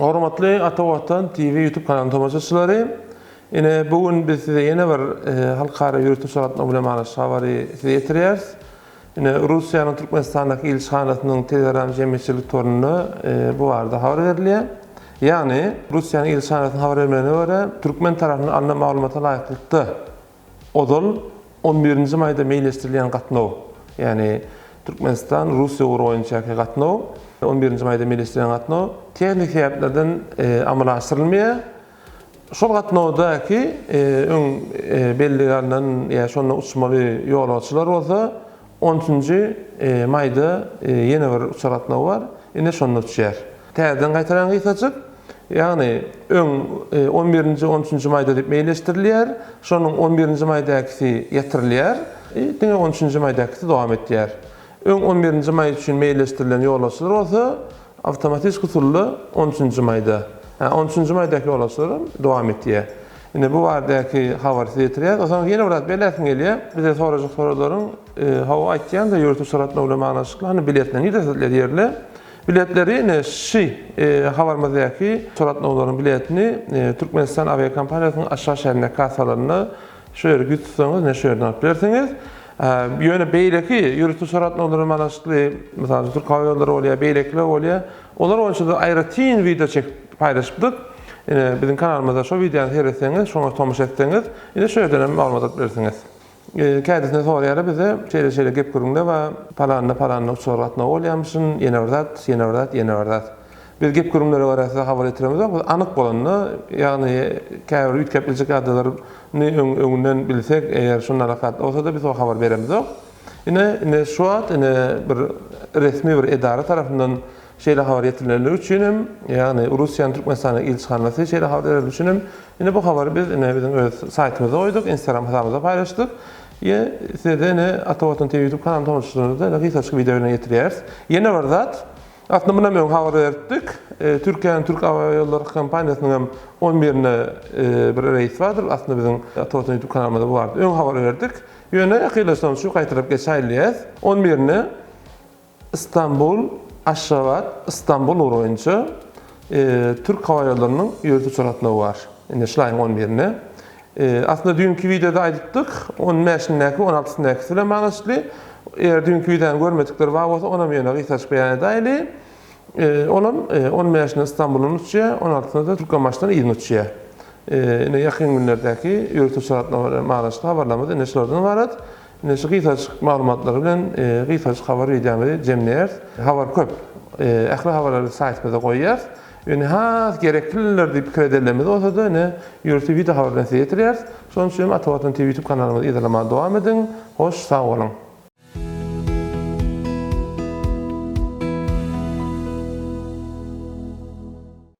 Hormatly Ata-Watan TV YouTube kanalynyň tamaşaçylary, ine bugün biz size ýene bir halkara ýürütme suratna bilen şawary size ýetirýäris. Ine Russiýanyň Türkmenistandaky ilçhanasynyň Telegram jemgyýetçilik torunyna bu barada habar berilýär. Ýani Russiýanyň ilçhanasynyň habar bermegine görä, Türkmen tarapynyň anna maglumata laýyklykda odol 11-nji maýda meýleşdirilýän gatnaw. Ýani Türkmenistan Russiýa uruwynçaky gatnaw 11-nji maýda meýleşdirilýän gatnaw tehnik sebäplerden amala aşyrylmaýar. Şol gatnawdaky öň bellilerden ýa şonda uçmaly ýolagçylar bolsa 13-nji maýda ýene bir uçaratnaw bar. Ine şonda uçýar. Täzeden gaýtaran gysajyk, ýagny öň 11-nji 13-nji maýda dip meýleşdirilýär. Şonuň 11-nji maýdakysy ýetirilýär. Diňe 13-nji maýdakysy dowam etýär. Öň 11-nji maý üçin meýleşdirilen ýolagçylar bolsa awtomatik usully 13-nji maýda. 13-nji maýdaky ýolagçylar dowam etýär. Ine bu baradaky habar ýetirýär. Oson ýene bir beläsin gelýär. Bize sorajak soralaryň hawa aýtýan da ýurtmy suratna bilen manaşyklany biletlerini ýetirýärler. Biletleri ine şi habarmadaky suratnawlaryň biletini Türkmenistan aviakompaniýasynyň aşağı şäherine kasalaryna şöyle gütsäňiz, ne şöyle alyp berseňiz. Ýöne beýleki ýurtmy suratnawlaryň manaşykly, mesalan Türk hava ýollary bolýar, beýlekler bolýar. Olar onçada aýratyn video çekip paýlaşdyk. Bizim kanalymyzda şu videony seyretseňiz, şoňa tomuş etseňiz, ine şöyle maglumat berseňiz. Kädesine soraýar bize, şeýle gep güründe we palanna uçuratna bolýarmyşyn, ýene berdat. Biz gep gürünlere barasynda habar etiremiz, anyk bolanyny, ýagny käbir ütkäplik adalaryny öňünden bilsek, eger şonda alakat olsa da biz o habar beremiz. Ine şu wagt bir resmi bir edara tarapyndan şeýle habar ýetirilýär üçin, ýagny Russiýanyň Türkmenistana ilçhanasy şeýle habar berýär üçin, ine bu habary biz bizim öz saýtymyza goýduk, Instagram hesabymyza paýlaşdyk. Size Ata-Watan TV YouTube kanalyny tamaşaçylaryna gysgaça videolar ýetirýäris. Ýene bir zat, aslında buna men habar berdik. Türkiýanyň Türk Hava Ýollary kompaniýasynyň 11-ne bir reis bardyr. Aslında bizim Ata-Watan YouTube kanalymyzda bu barada öň habar berdik. Ýöne ýakynlaşan şu gaýtaryp geçäýilýär. 11-ne Aşgabat, İstanbul uruwynça Türk Hava Ýollarynyň ýurtmy suratnawy bar. Ine şulaýyň 11-ne. Aslında dünkü videoda aýdypdyk, 15-näki, 16-näki bilen manaşykly. Eğer dünkü videodan görmedikleri var olsa ona meyana gıysaç beyan edayli. Onun 15'ine İstanbul'un uçuya, 16'ına da Türk amaçlarına İzmir uçuya. Yakın günlerdeki yürütü suratına mağalaştı haberlamada neşilerden varat. Neşi gıysaç malumatları bilen gıysaç haber videomu cemleyer. Haber köp. Ähli haberleri saytımıza koyar. Gerekliler deyip krederlerimiz olsa da yürütü video haberlerini size yetiriyar. Son üçün Ata-Watan TV YouTube kanalımızı izlemeye devam edin. Hoş, sağ olun.